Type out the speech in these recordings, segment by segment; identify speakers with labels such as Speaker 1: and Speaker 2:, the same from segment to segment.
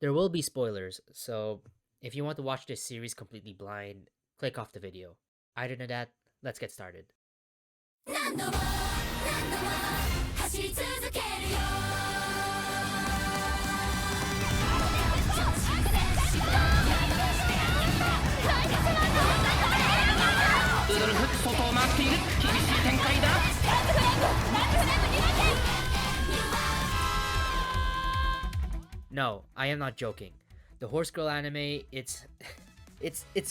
Speaker 1: There will be spoilers, so if you want to watch this series completely blind, click off the video. Other than that, let's get started.
Speaker 2: ルドルフ外を回っている厳しい展開だ
Speaker 1: No, I am not joking. The Horse Girl anime, it's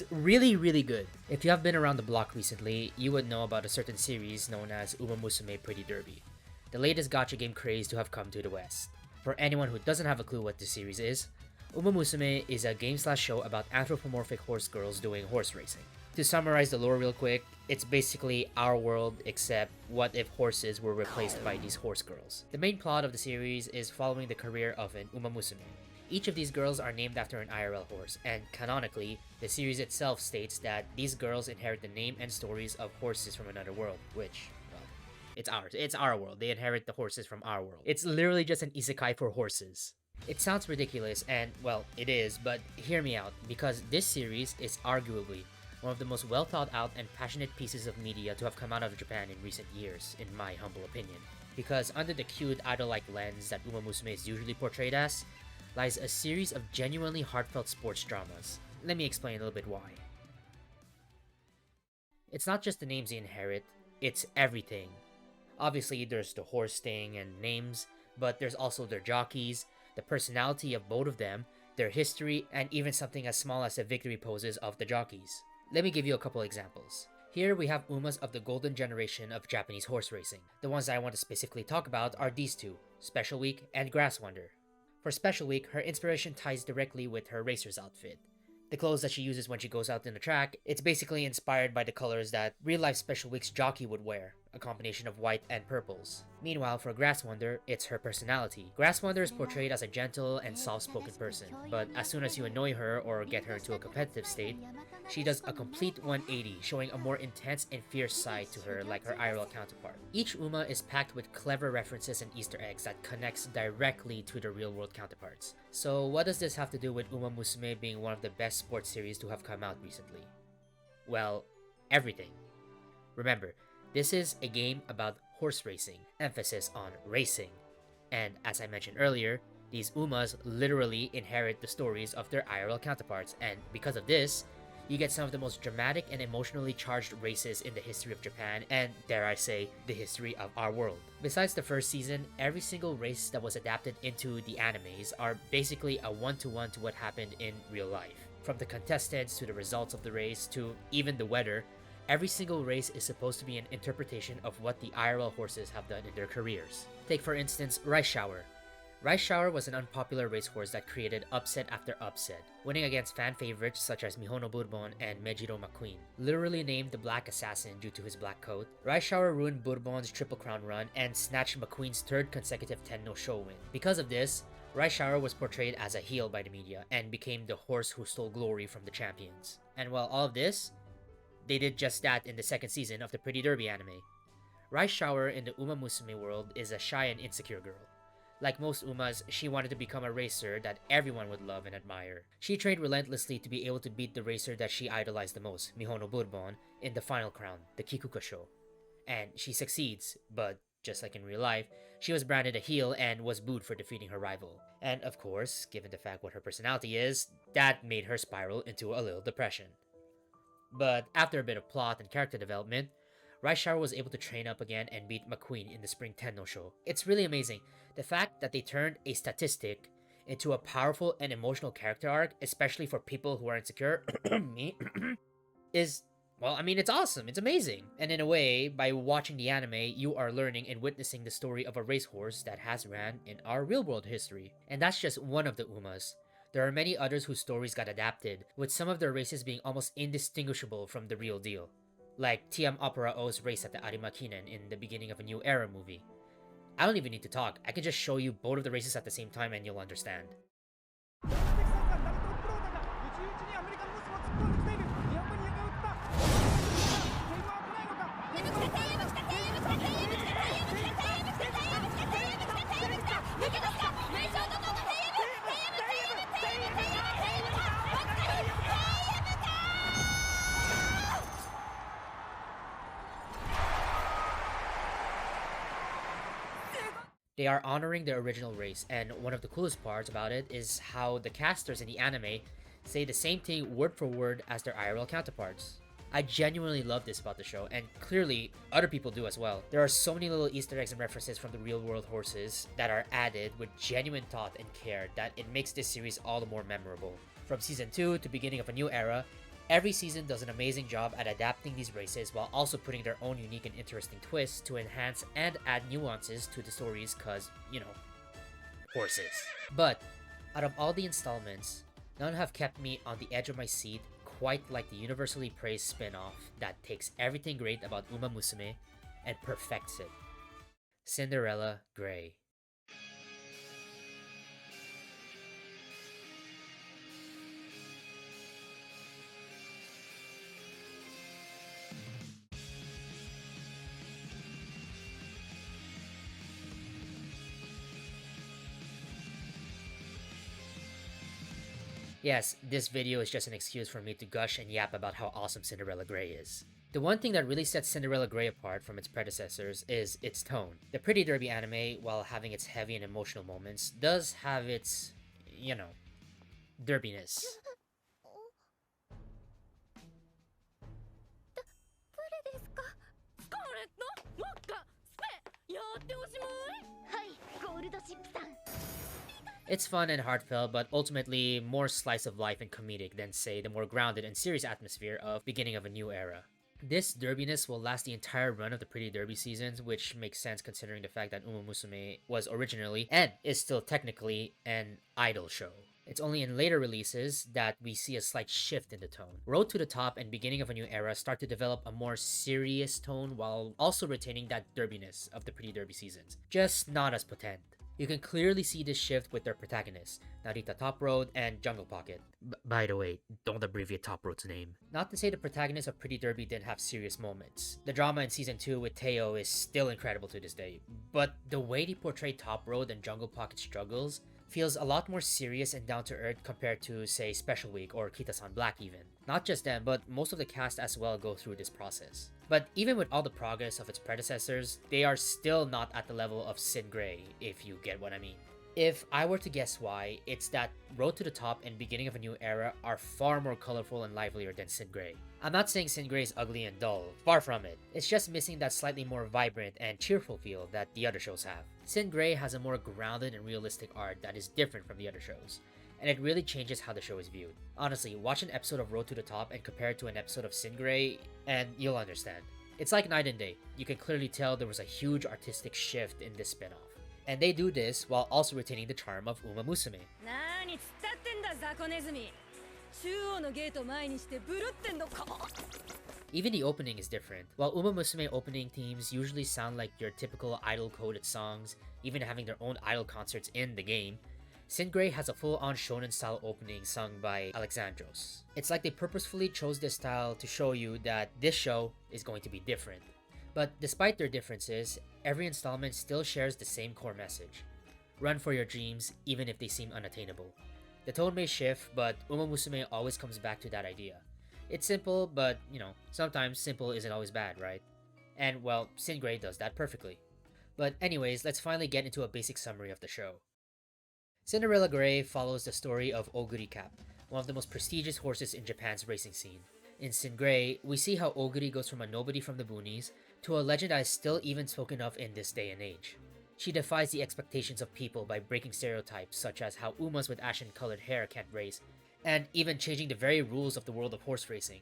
Speaker 1: really good. If you have been around the block recently, you would know about a certain series known as Uma Musume Pretty Derby, the latest gacha game craze to have come to the West. For anyone who doesn't have a clue what this series is, Uma Musume is a game/show about anthropomorphic horse girls doing horse racing. To summarize the lore real quick, it's basically our world except what if horses were replaced by these horse girls. The main plot of the series is following the career of an Uma Musume. Each of these girls are named after an IRL horse, and canonically, the series itself states that these girls inherit the name and stories of horses from another world, which, well, it's ours. It's our world. They inherit the horses from our world. It's literally just an isekai for horses. It sounds ridiculous, and, well, it is, but hear me out, because this series is arguably one of the most well thought out and passionate pieces of media to have come out of Japan in recent years, in my humble opinion. Because under the cute idol-like lens that Uma Musume is usually portrayed as, lies a series of genuinely heartfelt sports dramas. Let me explain a little bit why. It's not just the names they inherit, it's everything. Obviously, there's the horse thing and names, but there's also their jockeys, the personality of both of them, their history, and even something as small as the victory poses of the jockeys. Let me give you a couple examples. Here we have Umas of the golden generation of Japanese horse racing. The ones that I want to specifically talk about are these two, Special Week and Grass Wonder. For Special Week, her inspiration ties directly with her racer's outfit. The clothes that she uses when she goes out in the track, it's basically inspired by the colors that real-life Special Week's jockey would wear, a combination of white and purples. Meanwhile, for Grass Wonder, it's her personality. Grass Wonder is portrayed as a gentle and soft-spoken person, but as soon as you annoy her or get her into a competitive state, she does a complete 180, showing a more intense and fierce side to her like her IRL counterpart. Each Uma is packed with clever references and Easter eggs that connects directly to their real-world counterparts. So what does this have to do with Uma Musume being one of the best sports series to have come out recently? Well, everything. Remember, this is a game about horse racing, emphasis on racing. And as I mentioned earlier, these Umas literally inherit the stories of their IRL counterparts, and because of this, you get some of the most dramatic and emotionally charged races in the history of Japan, and dare I say, the history of our world. Besides the first season, every single race that was adapted into the animes are basically a one-to-one to what happened in real life. From the contestants to the results of the race to even the weather, every single race is supposed to be an interpretation of what the IRL horses have done in their careers. Take for instance, Rice Shower. Rice Shower was an unpopular racehorse that created upset after upset, winning against fan favorites such as Mihono Bourbon and Mejiro McQueen. Literally named the Black Assassin due to his black coat, Rice Shower ruined Bourbon's Triple Crown run and snatched McQueen's third consecutive Tenno Show win. Because of this, Rice Shower was portrayed as a heel by the media and became the horse who stole glory from the champions. And while all of this, they did just that in the second season of the Pretty Derby anime. Rice Shower in the Uma Musume world is a shy and insecure girl. Like most Umas, she wanted to become a racer that everyone would love and admire. She trained relentlessly to be able to beat the racer that she idolized the most, Mihono Bourbon, in the final crown, the Kikuka Show. And she succeeds, but just like in real life, she was branded a heel and was booed for defeating her rival. And of course, given the fact what her personality is, that made her spiral into a little depression. But after a bit of plot and character development, Rice Shower was able to train up again and beat McQueen in the Spring Tenno Show. It's really amazing. The fact that they turned a statistic into a powerful and emotional character arc, especially for people who are insecure, me, is, well, I mean, it's awesome. It's amazing. And in a way, by watching the anime, you are learning and witnessing the story of a racehorse that has ran in our real-world history. And that's just one of the Umas. There are many others whose stories got adapted, with some of their races being almost indistinguishable from the real deal. Like TM Opera O's race at the Arimakinen in the beginning of a New Era movie. I don't even need to talk, I can just show you both of the races at the same time and you'll understand. They are honoring their original race, and one of the coolest parts about it is how the casters in the anime say the same thing word for word as their IRL counterparts. I genuinely love this about the show, and clearly other people do as well. There are so many little Easter eggs and references from the real world horses that are added with genuine thought and care that it makes this series all the more memorable. From season 2 to beginning of a new era, every season does an amazing job at adapting these races while also putting their own unique and interesting twists to enhance and add nuances to the stories cause, horses. But, out of all the installments, none have kept me on the edge of my seat quite like the universally praised spin-off that takes everything great about Uma Musume and perfects it. Cinderella Grey. Yes, this video is just an excuse for me to gush and yap about how awesome Cinderella Grey is. The one thing that really sets Cinderella Grey apart from its predecessors is its tone. The Pretty Derby anime, while having its heavy and emotional moments, does have its, derbiness.
Speaker 2: 誰ですか？スカーレット？モッカ？スペ？やっておしまい？はい、ゴールドシップさん。
Speaker 1: It's fun and heartfelt, but ultimately more slice of life and comedic than, say, the more grounded and serious atmosphere of Beginning of a New Era. This derbiness will last the entire run of the Pretty Derby seasons, which makes sense considering the fact that Uma Musume was originally, and is still technically, an idol show. It's only in later releases that we see a slight shift in the tone. Road to the Top and Beginning of a New Era start to develop a more serious tone while also retaining that derbiness of the Pretty Derby seasons, just not as potent. You can clearly see this shift with their protagonists, Narita Top Road and Jungle Pocket. By the way, don't abbreviate Top Road's name. Not to say the protagonists of Pretty Derby didn't have serious moments. The drama in Season 2 with Teo is still incredible to this day, but the way they portray Top Road and Jungle Pocket's struggles feels a lot more serious and down-to-earth compared to, say, Special Week or Kita-san Black even. Not just them, but most of the cast as well go through this process. But even with all the progress of its predecessors, they are still not at the level of Sin Grey, if you get what I mean. If I were to guess why, it's that Road to the Top and Beginning of a New Era are far more colorful and livelier than Sin Grey. I'm not saying Sin Grey is ugly and dull, far from it. It's just missing that slightly more vibrant and cheerful feel that the other shows have. Sin Grey has a more grounded and realistic art that is different from the other shows, and it really changes how the show is viewed. Honestly, watch an episode of Road to the Top and compare it to an episode of Sin Grey, and you'll understand. It's like night and day. You can clearly tell there was a huge artistic shift in this spin-off. And they do this while also retaining the charm of Uma Musume.
Speaker 2: なーに突っ立ってんだ雑魚ネズミ。中央のゲート前にしてブルってんのか。
Speaker 1: Even the opening is different. While Uma Musume opening themes usually sound like your typical idol-coded songs, even having their own idol concerts in the game, Sin Grey has a full-on shonen-style opening sung by Alexandros. It's like they purposefully chose this style to show you that this show is going to be different. But despite their differences, every installment still shares the same core message. Run for your dreams, even if they seem unattainable. The tone may shift, but Uma Musume always comes back to that idea. It's simple, but, sometimes simple isn't always bad, right? And, well, Sin Grey does that perfectly. But anyways, let's finally get into a basic summary of the show. Cinderella Grey follows the story of Oguri Cap, one of the most prestigious horses in Japan's racing scene. In Sin Grey, we see how Oguri goes from a nobody from the boonies to a legend that is still even spoken of in this day and age. She defies the expectations of people by breaking stereotypes such as how Umas with ashen-colored hair can't race, and even changing the very rules of the world of horse racing.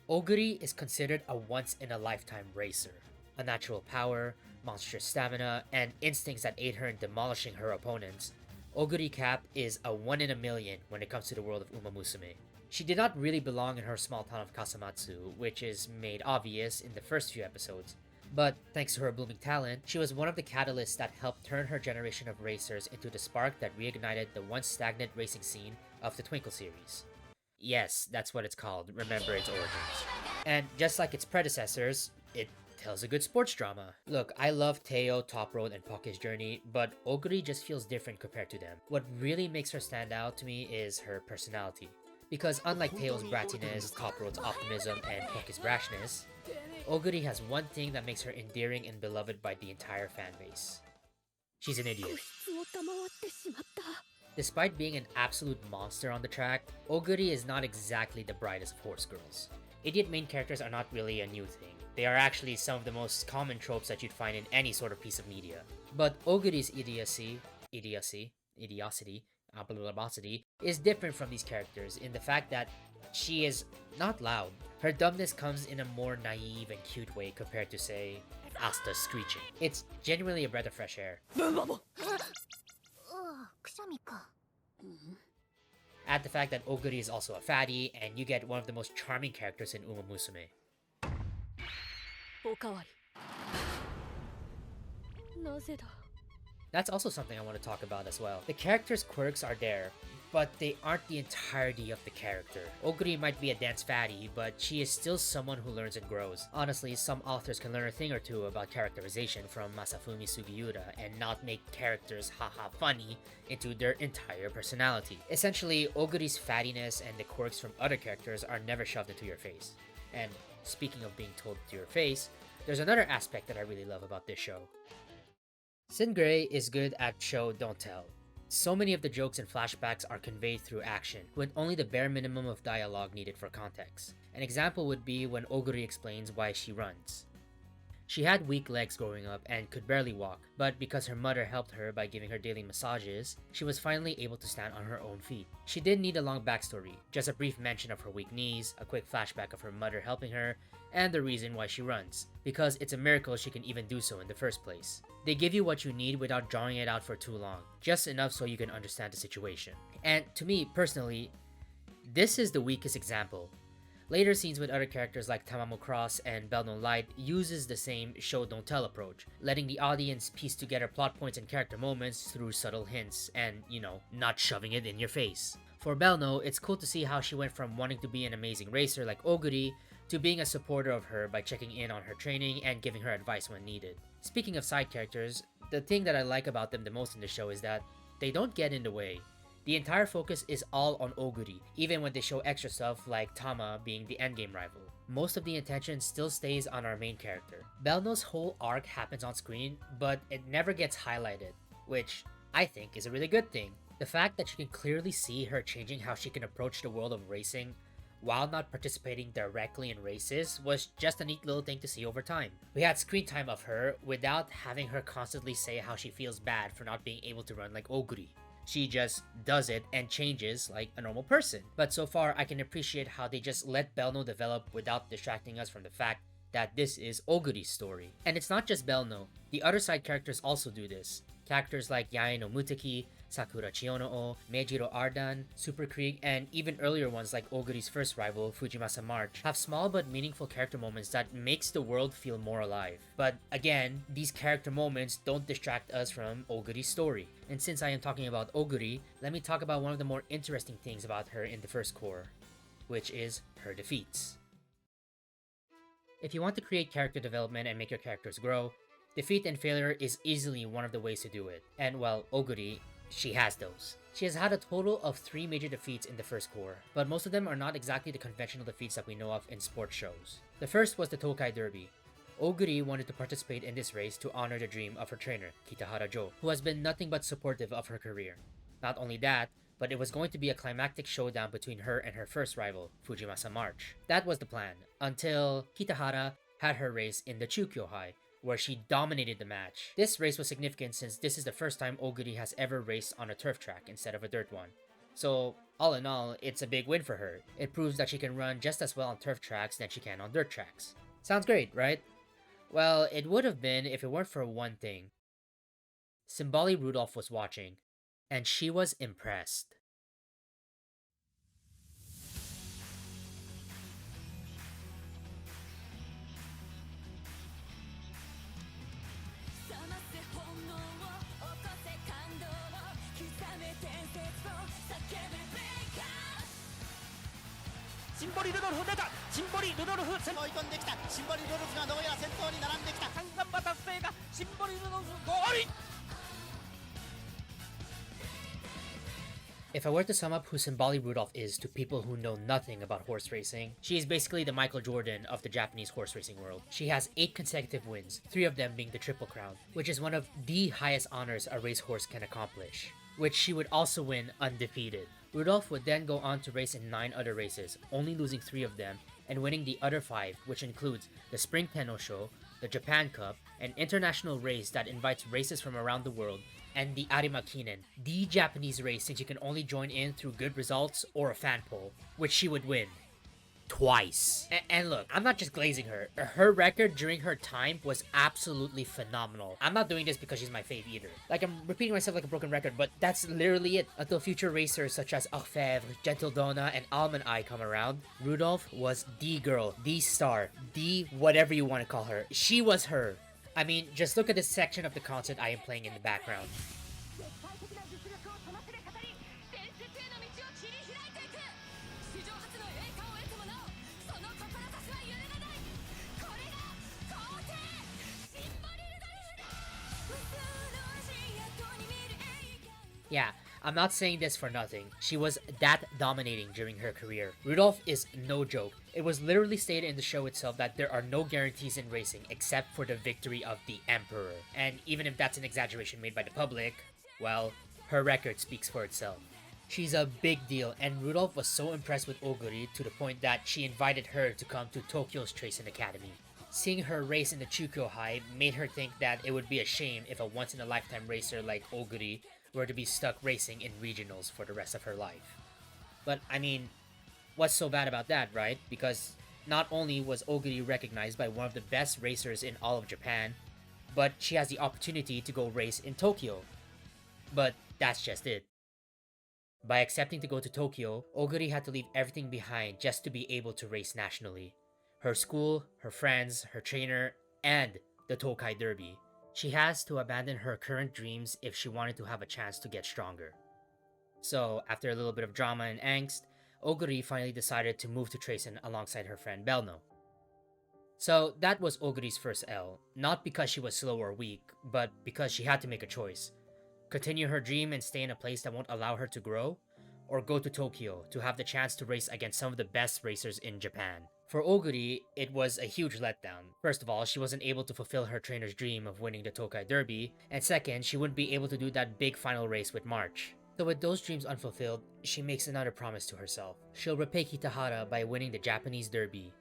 Speaker 1: Oguri is considered a once-in-a-lifetime racer. A natural power, monstrous stamina, and instincts that aid her in demolishing her opponents, Oguri Cap is a 1 in a million when it comes to the world of Uma Musume. She did not really belong in her small town of Kasamatsu, which is made obvious in the first few episodes. But thanks to her blooming talent, she was one of the catalysts that helped turn her generation of racers into the spark that reignited the once stagnant racing scene of the Twinkle series. Yes, that's what it's called, remember its origins. And just like its predecessors, it tells a good sports drama. Look, I love Teo, Top Road, and Pocket's journey, but Oguri just feels different compared to them. What really makes her stand out to me is her personality. Because unlike Teo's brattiness, Top Road's optimism, and Pocket's brashness, Oguri has one thing that makes her endearing and beloved by the entire fanbase. she's an idiot.
Speaker 2: 質を賜ってしまった。
Speaker 1: Despite being an absolute monster on the track, Oguri is not exactly the brightest of horse girls. Idiot main characters are not really a new thing. They are actually some of the most common tropes that you'd find in any sort of piece of media. But Oguri's idiocy, is different from these characters in the fact that she is not loud. Her dumbness comes in a more naive and cute way compared to, say, Asta's screeching. It's genuinely a breath of fresh air. Add the fact that Oguri is also a fatty, and you get one of the most charming characters in Uma Musume.
Speaker 2: おかわり。なぜだ。
Speaker 1: That's also something I want to talk about as well. The character's quirks are there, but they aren't the entirety of the character. Oguri might be a dense fatty, but she is still someone who learns and grows. Honestly, some authors can learn a thing or two about characterization from Masafumi Sugiura and not make characters haha funny into their entire personality. Essentially, Oguri's fattiness and the quirks from other characters are never shoved into your face. And speaking of being told to your face, there's another aspect that I really love about this show. Sin Gray is good at show don't tell. So many of the jokes and flashbacks are conveyed through action, with only the bare minimum of dialogue needed for context. An example would be when Oguri explains why she runs. She had weak legs growing up and could barely walk, but because her mother helped her by giving her daily massages, she was finally able to stand on her own feet. She didn't need a long backstory, just a brief mention of her weak knees, a quick flashback of her mother helping her, and the reason why she runs, because it's a miracle she can even do so in the first place. They give you what you need without drawing it out for too long, just enough so you can understand the situation. And to me, personally, this is the weakest example. Later scenes with other characters like Tamamo Cross and Bell No Light uses the same show don't tell approach, letting the audience piece together plot points and character moments through subtle hints and, not shoving it in your face. For Belno, it's cool to see how she went from wanting to be an amazing racer like Oguri to being a supporter of her by checking in on her training and giving her advice when needed. Speaking of side characters, the thing that I like about them the most in the show is that they don't get in the way. The entire focus is all on Oguri, even when they show extra stuff like Tama being the endgame rival. Most of the attention still stays on our main character. Belno's whole arc happens on screen, but it never gets highlighted, which I think is a really good thing. The fact that you can clearly see her changing how she can approach the world of racing while not participating directly in races was just a neat little thing to see over time. We had screen time of her without having her constantly say how she feels bad for not being able to run like Oguri. She just does it and changes like a normal person. But so far, I can appreciate how they just let Belno develop without distracting us from the fact that this is Oguri's story. And it's not just Belno. The other side characters also do this. Characters like Yae no Muteki, Sakura Chiyonoo, Meijiro Ardan, Super Krieg, and even earlier ones like Oguri's first rival, Fujimasa March, have small but meaningful character moments that makes the world feel more alive. But again, these character moments don't distract us from Oguri's story. And since I am talking about Oguri, let me talk about one of the more interesting things about her in the first core, which is her defeats. If you want to create character development and make your characters grow, defeat and failure is easily one of the ways to do it. And well, Oguri, she has those. She has had a total of 3 major defeats in the first core, but most of them are not exactly the conventional defeats that we know of in sports shows. The first was the Tokai Derby. Oguri wanted to participate in this race to honor the dream of her trainer, Kitahara Jo, who has been nothing but supportive of her career. Not only that, but it was going to be a climactic showdown between her and her first rival, Fujimasa March. That was the plan, until Kitahara had her race in the Chukyohai, where she dominated the match. This race was significant since this is the first time Oguri has ever raced on a turf track instead of a dirt one. So, all in all, it's a big win for her. It proves that she can run just as well on turf tracks than she can on dirt tracks. Sounds great, right? Well, it would have been if it weren't for one thing. Simbali Rudolph was watching, and she was impressed.
Speaker 3: Simbali Rudolph 出た。シンボリルドルフ先頭追い込んできた。シンボリルドルフがどうやら先頭に並んできた。三冠馬達成がシンボリルドルフゴール。
Speaker 1: If I were to sum up who Simbali Rudolph is to people who know nothing about horse racing, she is basically the Michael Jordan of the Japanese horse racing world. She has 8 consecutive wins, 3 of them being the Triple Crown, which is one of the highest honors a racehorse can accomplish, which she would also win undefeated. Rudolph would then go on to race in 9 other races, only losing 3 of them, and winning the other 5, which includes the Spring Tenno Show, the Japan Cup, an international race that invites races from around the world, and the Arima Kinen, the Japanese race since you can only join in through good results or a fan poll, which she would win. Twice. And look, I'm not just glazing her. Her record during her time was absolutely phenomenal. I'm not doing this because she's my fave either. Like, I'm repeating myself like a broken record, but that's literally it. Until future racers such as Orfèvre, Gentle Donna, and Almond Eye come around, Rudolph was the girl, the star, the whatever you want to call her. She was her. I mean, just look at this section of the concert I am playing in the background. Yeah, I'm not saying this for nothing. She was that dominating during her career. Rudolph is no joke. It was literally stated in the show itself that there are no guarantees in racing except for the victory of the Emperor. And even if that's an exaggeration made by the public, well, her record speaks for itself. She's a big deal, and Rudolph was so impressed with Oguri to the point that she invited her to come to Tokyo's Racing Academy. Seeing her race in the Chukyo High made her think that it would be a shame if a once-in-a-lifetime racer like Oguri were to be stuck racing in regionals for the rest of her life. But I mean, what's so bad about that, right? Because not only was Oguri recognized by one of the best racers in all of Japan, but she has the opportunity to go race in Tokyo. But that's just it. By accepting to go to Tokyo, Oguri had to leave everything behind just to be able to race nationally. Her school, her friends, her trainer, and the Tokai Derby. She has to abandon her current dreams if she wanted to have a chance to get stronger. So, after a little bit of drama and angst, Oguri finally decided to move to Tracen alongside her friend Belno. So, that was Oguri's first L, not because she was slow or weak, but because she had to make a choice. Continue her dream and stay in a place that won't allow her to grow, or go to Tokyo to have the chance to race against some of the best racers in Japan. For Oguri, it was a huge letdown. First of all, she wasn't able to fulfill her trainer's dream of winning the Tokai Derby, and second, she wouldn't be able to do that big final race with March. So with those dreams unfulfilled, she makes another promise to herself. She'll repay Kitahara by winning the Japanese Derby.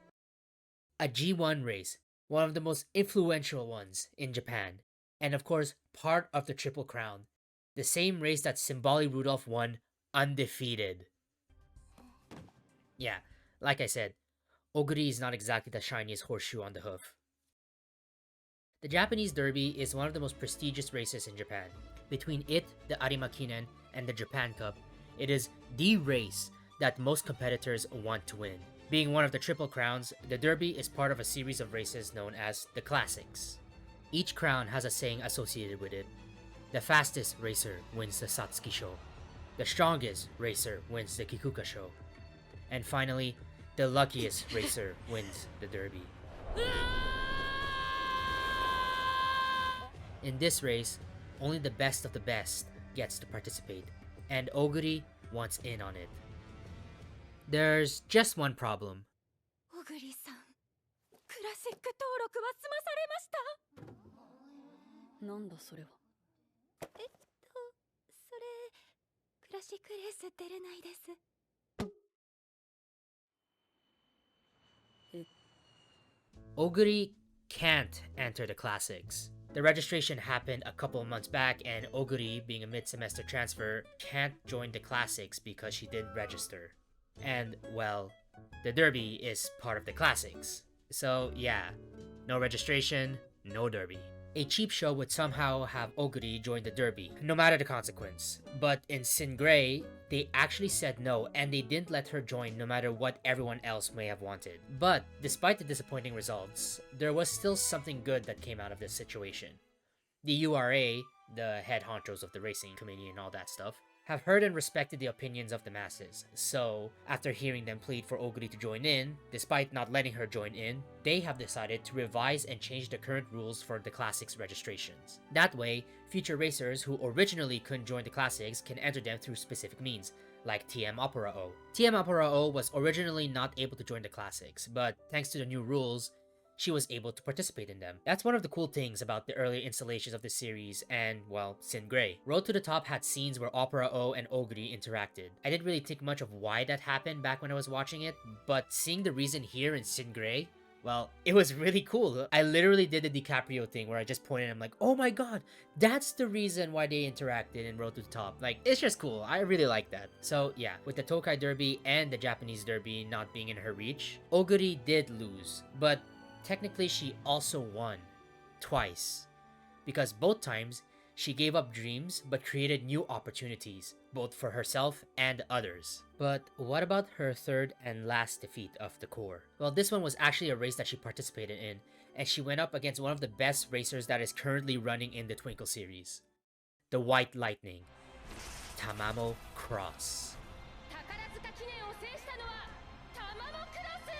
Speaker 1: A G1 race, one of the most influential ones in Japan, and of course, part of the Triple Crown. The same race that Simbali Rudolph won undefeated. Yeah, like I said, Oguri is not exactly the shiniest horseshoe on the hoof. The Japanese Derby is one of the most prestigious races in Japan. Between it, the Arima Kinen, and the Japan Cup, it is the race that most competitors want to win. Being one of the Triple Crowns, the Derby is part of a series of races known as the Classics. Each crown has a saying associated with it. The fastest racer wins the Satsuki Show. The strongest racer wins the Kikuka Show. And finally, the luckiest racer wins the Derby. In this race, only the best of the best gets to participate, and Oguri wants in on it. There's just one problem.
Speaker 2: 小栗さん、クラシック登録は済まされました。なんだそれは。それ、クラシックレース出れないです。
Speaker 1: Oguri can't enter the classics. The registration happened a couple of months back, and Oguri, being a mid-semester transfer, can't join the classics because she didn't register. And, well, the Derby is part of the classics. So, yeah, no registration, no Derby. A cheap show would somehow have Oguri join the Derby, no matter the consequence. But in Sin Gray, they actually said no, and they didn't let her join no matter what everyone else may have wanted. But despite the disappointing results, there was still something good that came out of this situation. The URA, the head honchos of the racing committee and all that stuff, have heard and respected the opinions of the masses. So, after hearing them plead for Oguri to join in, despite not letting her join in, they have decided to revise and change the current rules for the Classics registrations. That way, future racers who originally couldn't join the Classics can enter them through specific means, like TM Opera O. TM Opera O was originally not able to join the Classics, but thanks to the new rules, she was able to participate in them. That's one of the cool things about the earlier installations of the series and, well, Sin Grey. Road to the Top had scenes where Opera O and Oguri interacted. I didn't really think much of why that happened back when I was watching it, but seeing the reason here in Sin Grey, well, it was really cool. I literally did the DiCaprio thing where I just pointed and I'm like, oh my god, that's the reason why they interacted in Road to the Top. Like, it's just cool. I really like that. So yeah, with the Tokai Derby and the Japanese Derby not being in her reach, Oguri did lose, but technically she also won. Twice. Because both times, she gave up dreams but created new opportunities, both for herself and others. But what about her third and last defeat of the core? Well, this one was actually a race that she participated in, and she went up against one of the best racers that is currently running in the Twinkle series. The White Lightning, Tamamo Cross.
Speaker 2: 宝塚記念を制したのはタマモクロス。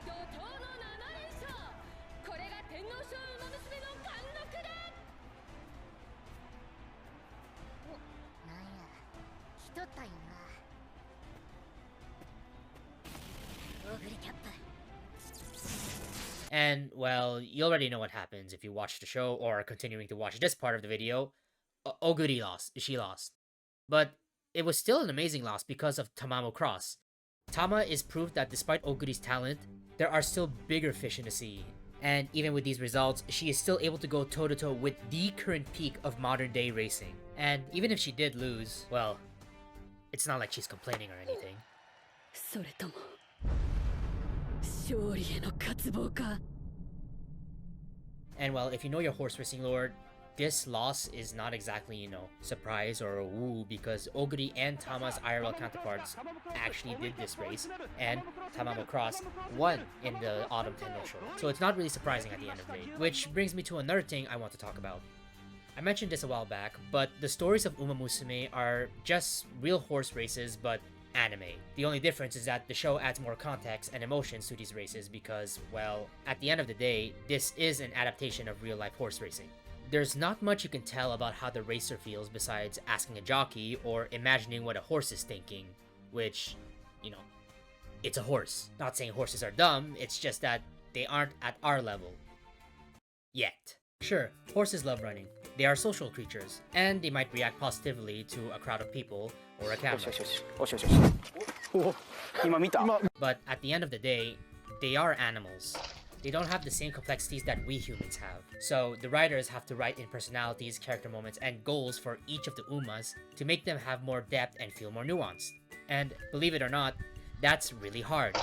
Speaker 2: 怒涛の7連勝。これが天皇賞馬娘の貫禄だ。お、なんや、来とったんやな。オーグリキャップ。
Speaker 1: And, well, you already know what happens if you watch the show or are continuing to watch this part of the video. Oguri lost. She lost. But it was still an amazing loss because of Tamamo Cross. Tama is proof that despite Oguri's talent, there are still bigger fish in the sea. And even with these results, she is still able to go toe-to-toe with the current peak of modern-day racing. And even if she did lose, well, it's not like she's complaining or anything.
Speaker 2: それとも勝利への渇望か。
Speaker 1: And well, if you know your horse racing lore, this loss is not exactly, you know, surprise or a woo, because Oguri and Tama's IRL counterparts actually did this race, and Tamamo Cross won in the Autumn Tenno Show. So it's not really surprising at the end of the day. Which brings me to another thing I want to talk about. I mentioned this a while back, but the stories of Uma Musume are just real horse races, but anime. The only difference is that the show adds more context and emotions to these races because, well, at the end of the day, this is an adaptation of real-life horse racing. There's not much you can tell about how the racer feels besides asking a jockey or imagining what a horse is thinking, which, you know, it's a horse. Not saying horses are dumb, it's just that they aren't at our level. Yet. Sure, horses love running. They are social creatures, and they might react positively to a crowd of people or a camera. But at the end of the day, they are animals. They don't have the same complexities that we humans have. So the writers have to write in personalities, character moments, and goals for each of the Umas to make them have more depth and feel more nuanced. And believe it or not, that's really hard.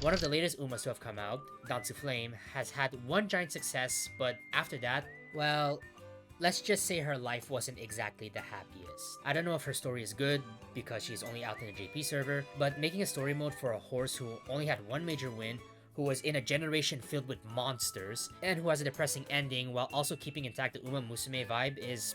Speaker 1: One of the latest Umas to have come out, Dansu Flame, has had one giant success, but after that, well, let's just say her life wasn't exactly the happiest. I don't know if her story is good, because she's only out in the JP server, but making a story mode for a horse who only had one major win, who was in a generation filled with monsters, and who has a depressing ending while also keeping intact the Uma Musume vibe is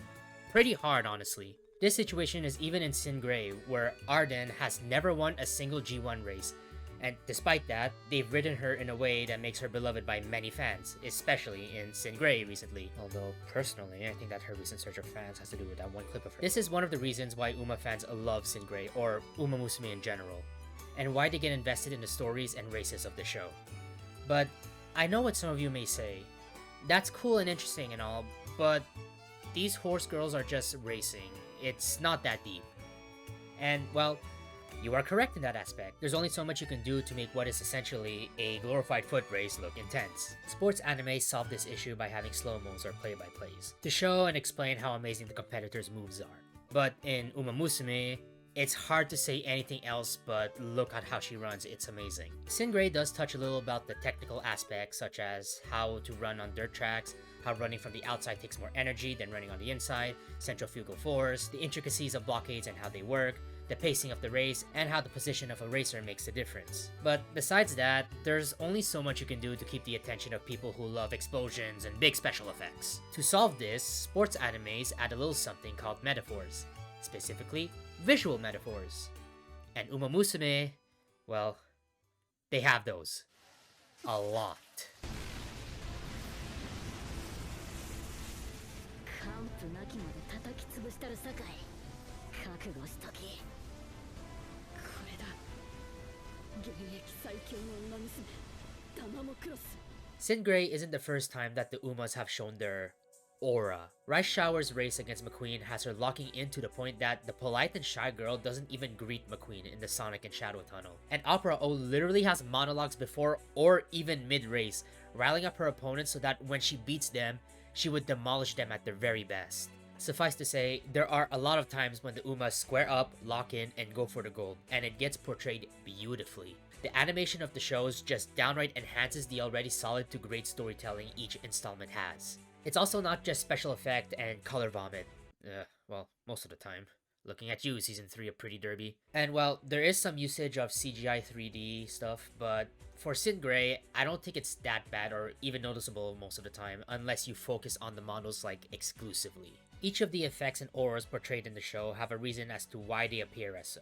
Speaker 1: pretty hard, honestly. This situation is even in Sin Grey, where Arden has never won a single G1 race, and despite that, they've written her in a way that makes her beloved by many fans, especially in Sin Grey recently. Although, personally, I think that her recent surge of fans has to do with that one clip of her. This is one of the reasons why Uma fans love Sin Grey, or Uma Musume in general, and why they get invested in the stories and races of the show. But I know what some of you may say. That's cool and interesting and all, but these horse girls are just racing. It's not that deep. And, well, you are correct in that aspect. There's only so much you can do to make what is essentially a glorified foot race look intense. Sports anime solve this issue by having slow-mos or play-by-plays to show and explain how amazing the competitors' moves are. But in Uma Musume, it's hard to say anything else but look at how she runs, it's amazing. Sin Grey does touch a little about the technical aspects such as how to run on dirt tracks, how running from the outside takes more energy than running on the inside, centrifugal force, the intricacies of blockades and how they work, the pacing of the race, and how the position of a racer makes a difference. But besides that, there's only so much you can do to keep the attention of people who love explosions and big special effects. To solve this, sports animes add a little something called metaphors, specifically visual metaphors. And Uma Musume, well, they have those. A lot.
Speaker 2: 完膚なきまで叩き潰したるさかい覚悟しときこれだ現役最強の馬娘玉もクロス
Speaker 1: Sin Gray isn't the first time that the Umas have shown their aura. Rice Shower's race against McQueen has her locking in to the point that the polite and shy girl doesn't even greet McQueen in the Sonic and Shadow Tunnel. And Opera O literally has monologues before or even mid-race, riling up her opponents so that when she beats them, she would demolish them at their very best. Suffice to say, there are a lot of times when the Umas square up, lock in, and go for the gold, and it gets portrayed beautifully. The animation of the shows just downright enhances the already solid to great storytelling each installment has. It's also not just special effect and color vomit. Well, most of the time. Looking at you, Season 3 of Pretty Derby. And well, there is some usage of CGI 3D stuff, but for Sin Gray, I don't think it's that bad or even noticeable most of the time, unless you focus on the models like exclusively. Each of the effects and auras portrayed in the show have a reason as to why they appear as so.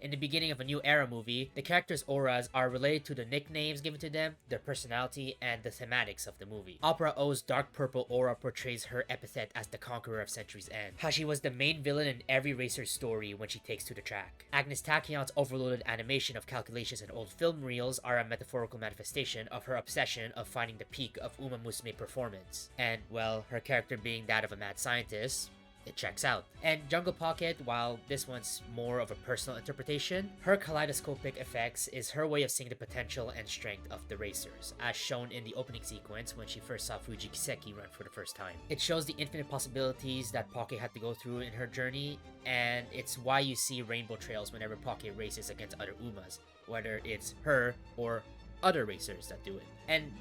Speaker 1: In the beginning of a New Era movie, the characters' auras are related to the nicknames given to them, their personality, and the thematics of the movie. Opera O's dark purple aura portrays her epithet as the conqueror of Century's End, how she was the main villain in every racer's story when she takes to the track. Agnes Tachyon's overloaded animation of calculations and old film reels are a metaphorical manifestation of her obsession of finding the peak of Uma Musume performance. And, well, her character being that of a mad scientist, it checks out. And Jungle Pocket, while this one's more of a personal interpretation, her kaleidoscopic effects is her way of seeing the potential and strength of the racers, as shown in the opening sequence when she first saw Fuji Kiseki run for the first time. It shows the infinite possibilities that Pocket had to go through in her journey, and it's why you see rainbow trails whenever Pocket races against other Umas, whether it's her or other racers that do it. And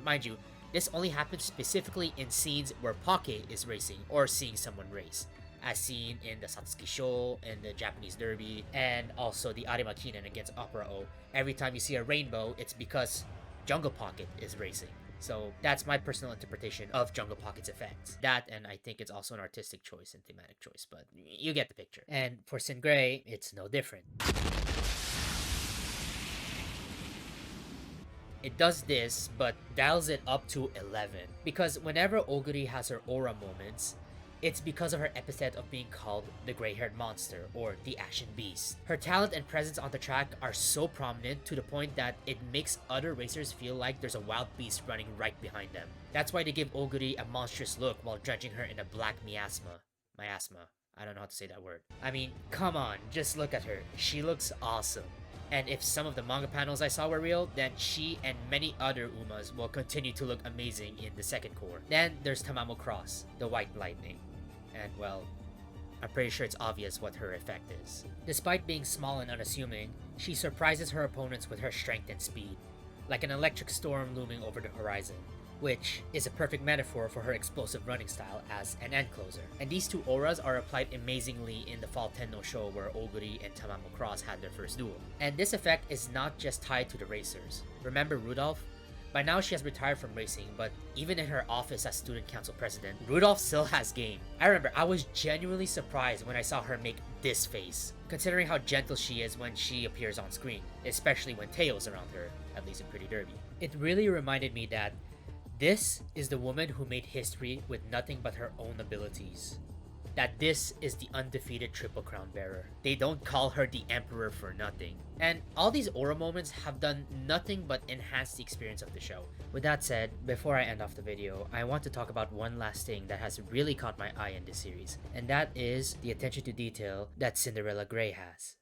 Speaker 1: mind you, this only happens specifically in scenes where Pocket is racing or seeing someone race, as seen in the Satsuki Show and the Japanese Derby, and also the Arima Kinen against Opera O. Every time you see a rainbow, it's because Jungle Pocket is racing. So that's my personal interpretation of Jungle Pocket's effects. That, and I think it's also an artistic choice and thematic choice, but you get the picture. And for Sin Gray, it's no different. It does this, but dials it up to 11. Because whenever Oguri has her aura moments, it's because of her epithet of being called the gray-haired monster, or the Ashen Beast. Her talent and presence on the track are so prominent to the point that it makes other racers feel like there's a wild beast running right behind them. That's why they give Oguri a monstrous look while drenching her in a black miasma. Miasma. I don't know how to say that word. I mean, come on, just look at her. She looks awesome. And if some of the manga panels I saw were real, then she and many other Umas will continue to look amazing in the second core. Then there's Tamamo Cross, the White Lightning. And well, I'm pretty sure it's obvious what her effect is. Despite being small and unassuming, she surprises her opponents with her strength and speed, like an electric storm looming over the horizon, which is a perfect metaphor for her explosive running style as an end closer. And these two auras are applied amazingly in the Fall Tenno show where Oguri and Tamamo Cross had their first duel. And this effect is not just tied to the racers. Remember Rudolph? By now she has retired from racing, but even in her office as student council president, Rudolph still has game. I remember I was genuinely surprised when I saw her make this face, considering how gentle she is when she appears on screen, especially when Teo's around her, at least in Pretty Derby. It really reminded me that this is the woman who made history with nothing but her own abilities. That this is the undefeated Triple Crown bearer. They don't call her the Emperor for nothing. And all these aura moments have done nothing but enhance the experience of the show. With that said, before I end off the video, I want to talk about one last thing that has really caught my eye in this series, and that is the attention to detail that Cinderella Grey has.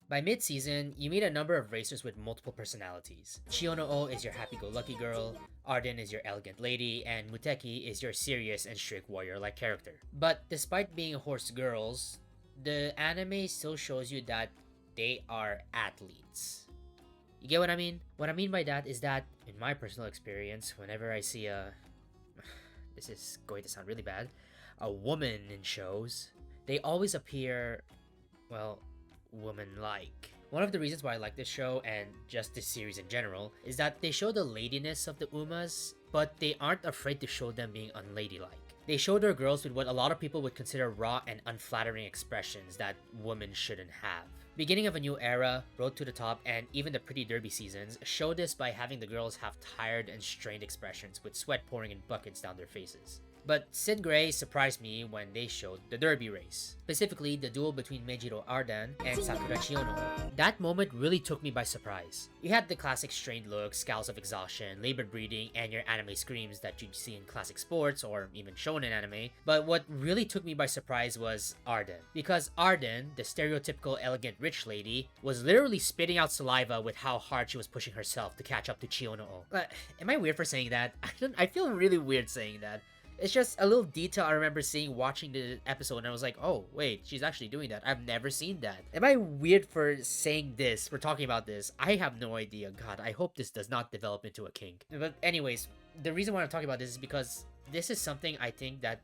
Speaker 1: By mid-season, you meet a number of racers with multiple personalities. Chiono-O is your happy-go-lucky girl, Arden is your elegant lady, and Muteki is your serious and strict warrior-like character. But despite being horse girls, the anime still shows you that they are athletes. You get what I mean? What I mean by that is that, in my personal experience, whenever I see this is going to sound really bad, a woman in shows, they always appear, well, woman-like. One of the reasons why I like this show, and just this series in general, is that they show the ladiness of the Umas, but they aren't afraid to show them being unladylike. They show their girls with what a lot of people would consider raw and unflattering expressions that women shouldn't have. Beginning of a New Era, Road to the Top, and even the Pretty Derby seasons show this by having the girls have tired and strained expressions with sweat pouring in buckets down their faces. But Sid Grey surprised me when they showed the Derby race, specifically the duel between Meijiro Arden and Sakura Chiyono. That moment really took me by surprise. You had the classic strained look, scowls of exhaustion, labored breathing, and your anime screams that you'd see in classic sports or even shonen anime, but what really took me by surprise was Arden. Because Arden, the stereotypical elegant rich lady, was literally spitting out saliva with how hard she was pushing herself to catch up to Chiyono. Am I weird for saying that? I feel really weird saying that. It's just a little detail I remember seeing watching the episode, and I was like, oh, wait, she's actually doing that. I've never seen that. Am I weird for saying this, for talking about this? I have no idea. God, I hope this does not develop into a kink. But anyways, the reason why I'm talking about this is because this is something I think that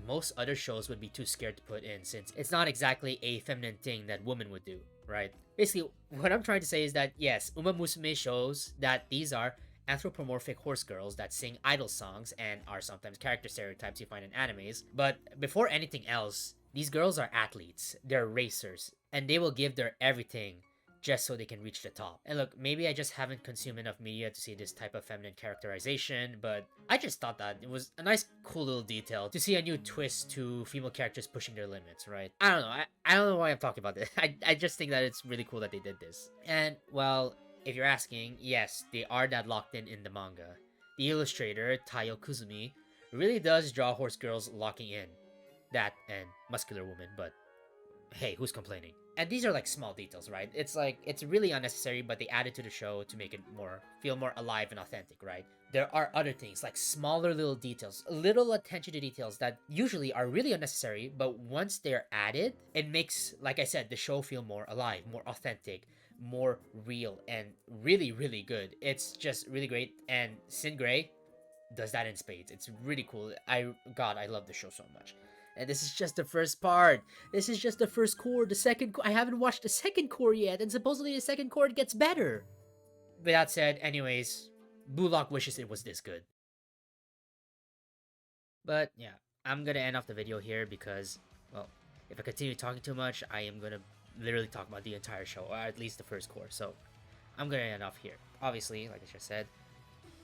Speaker 1: most other shows would be too scared to put in, since it's not exactly a feminine thing that women would do, right? Basically, what I'm trying to say is that, yes, Uma Musume shows that these are anthropomorphic horse girls that sing idol songs and are sometimes character stereotypes you find in animes. But before anything else, these girls are athletes, they're racers, and they will give their everything just so they can reach the top. And look, maybe I just haven't consumed enough media to see this type of feminine characterization, but I just thought that it was a nice, cool little detail to see a new twist to female characters pushing their limits, right? I don't know. I don't know why I'm talking about this. I just think that it's really cool that they did this. And, well, if you're asking, yes, they are that locked in the manga. The illustrator, Taiyo Kuzumi, really does draw horse girls locking in. That and muscular women, but hey, who's complaining? And these are like small details, right? It's like, it's really unnecessary, but they added to the show to make it feel more alive and authentic, right? There are other things, like smaller little details, little attention to details that usually are really unnecessary, but once they're added, it makes, like I said, the show feel more alive, more authentic, more real, and really, really good. It's just really great, and Sin Grey does that in spades. It's really cool. God, I love the show so much. And this is just the first part. This is just the first core. The second, I haven't watched the second core yet, and supposedly the second core gets better. With that said, anyways, Blue Lock wishes it was this good. But yeah, I'm gonna end off the video here because, well, if I continue talking too much, I am gonna literally talk about the entire show, or at least the first core. So I'm gonna end off here. Obviously, like I just said,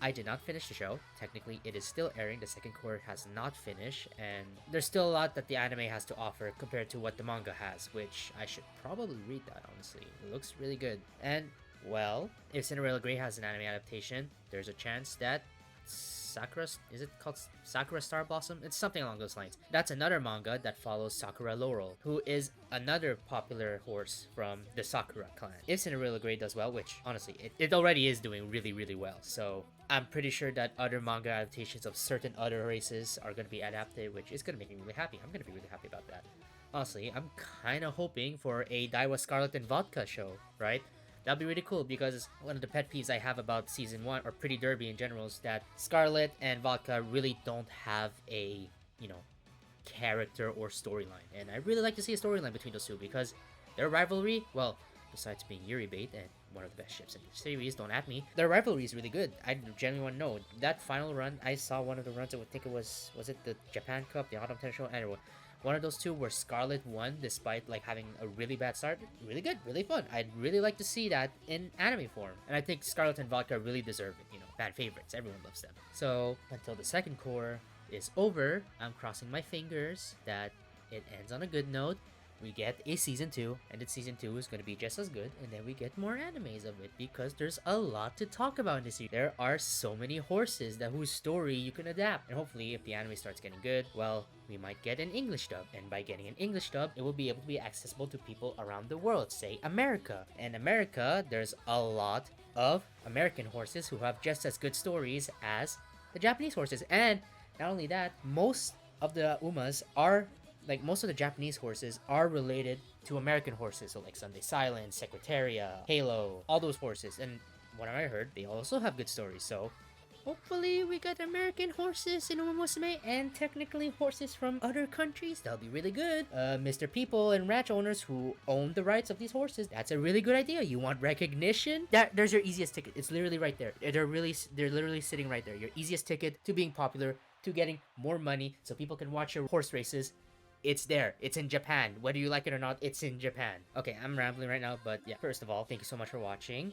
Speaker 1: I did not finish the show. Technically, it is still airing. The second core has not finished, and there's still a lot that the anime has to offer compared to what the manga has, which I should probably read that, honestly. It looks really good. And, well, if Cinderella Grey has an anime adaptation, there's a chance that Sakura, is it called Sakura Star Blossom? It's something along those lines. That's another manga that follows Sakura Laurel, who is another popular horse from the Sakura clan. If Cinderella Grey does well, which honestly, it already is doing really, really well, so I'm pretty sure that other manga adaptations of certain other races are going to be adapted, which is going to make me really happy. I'm going to be really happy about that. Honestly, I'm kind of hoping for a Daiwa Scarlet and Vodka show, right? That'd be really cool, because one of the pet peeves I have about Season 1, or Pretty Derby in general, is that Scarlet and Vodka really don't have a, character or storyline. And I really like to see a storyline between those two, because their rivalry, well, besides being Yuri bait and one of the best ships in the series, don't at me, their rivalry is really good. I genuinely want to know. That final run, I saw one of the runs, I would think it was it the Japan Cup, the Autumn Tennis Show? Anyway, one of those two where Scarlet won despite like having a really bad start. Really good, really fun. I'd really like to see that in anime form. And I think Scarlet and Vodka really deserve it, fan favorites. Everyone loves them. So until the second core is over, I'm crossing my fingers that it ends on a good note. We get a season 2, and that season 2 is going to be just as good, and then we get more animes of it, because there's a lot to talk about in this series. There are so many horses whose story you can adapt, and hopefully if the anime starts getting good, well, we might get an English dub, and by getting an English dub, it will be able to be accessible to people around the world, say America. In America, there's a lot of American horses who have just as good stories as the Japanese horses, and not only that, most of the Japanese horses are related to American horses, so like Sunday Silence, Secretaria, Halo, all those horses. And what I heard, they also have good stories, so Hopefully we got American horses in Uma Musume and technically horses from other countries. That'll be really good. Mr. People and ranch owners who own the rights of these horses. That's a really good idea. You want recognition? There's your easiest ticket. It's literally right there. They're literally sitting right there. Your easiest ticket to being popular, to getting more money so people can watch your horse races. It's there. It's in Japan. Whether you like it or not, it's in Japan. Okay, I'm rambling right now, but yeah. First of all, thank you so much for watching.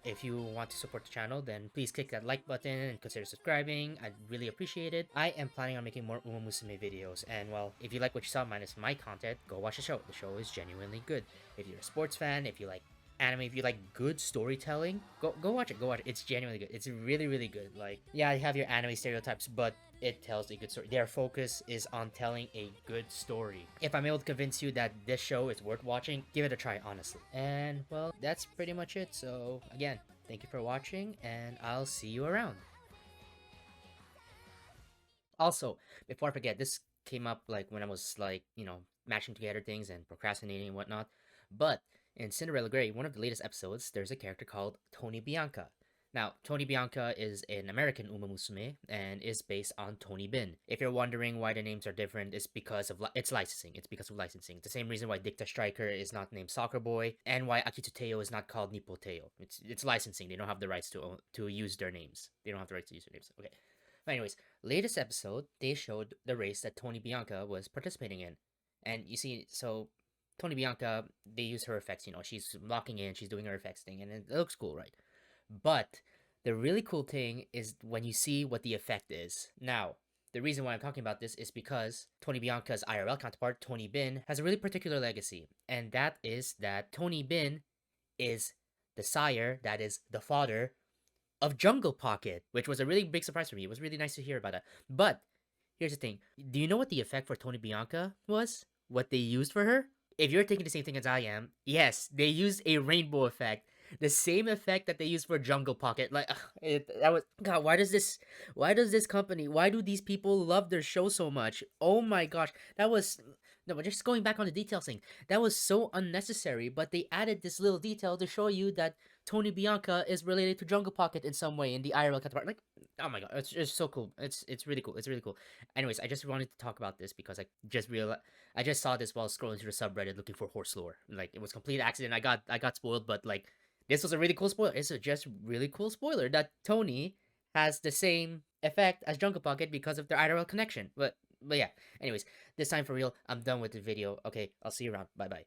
Speaker 1: If you want to support the channel, then please click that like button and consider subscribing. I'd really appreciate it. I am planning on making more Uma Musume videos, and well, if you like what you saw minus my content, go watch the show. The show is genuinely good. If you're a sports fan, if you like anime, if you like good storytelling, go watch it. Go watch it. It's genuinely good. It's really good. Like, yeah, you have your anime stereotypes, but it tells a good story. Their focus is on telling a good story. If I'm able to convince you that this show is worth watching, give it a try, honestly. And well, that's pretty much it. So again, thank you for watching, and I'll see you around. Also, before I forget, this came up like when I was like, matching together things and procrastinating and whatnot. But in Cinderella Grey, one of the latest episodes, there's a character called Tony Bianca. Now, Tony Bianca is an American Uma Musume and is based on Tony Bin. If you're wondering why the names are different, it's because of it's licensing. It's because of licensing. It's the same reason why Dicta Striker is not named Soccer Boy and why Akituteo is not called Nippoteo. It's licensing. They don't have the rights to use their names. They don't have the rights to use their names. Okay. But anyways, latest episode, they showed the race that Tony Bianca was participating in. And you see, so Tony Bianca, they use her effects, she's locking in, she's doing her effects thing, and it looks cool, right? But the really cool thing is when you see what the effect is. Now, the reason why I'm talking about this is because Tony Bianca's IRL counterpart, Tony Bin, has a really particular legacy. And that is that Tony Bin is the sire, that is the father of Jungle Pocket, which was a really big surprise for me. It was really nice to hear about that. But here's the thing. Do you know what the effect for Tony Bianca was? What they used for her? If you're thinking the same thing as I am, yes, they used a rainbow effect. The same effect that they used for Jungle Pocket. Like, that was God. Why does this company? Why do these people love their show so much? Oh my gosh, that was no. But just going back on the details thing, that was so unnecessary. But they added this little detail to show you that Tony Bianca is related to Jungle Pocket in some way in the IRL counterpart. Like, oh my god, it's just so cool. It's really cool. It's really cool. Anyways, I just wanted to talk about this because I just saw this while scrolling through the subreddit looking for horse lore. Like, it was a complete accident. I got spoiled, but like, this was a really cool spoiler. It's a just really cool spoiler that Tony has the same effect as Jungle Pocket because of their IRL connection. But yeah. Anyways, this time for real, I'm done with the video. Okay, I'll see you around. Bye bye.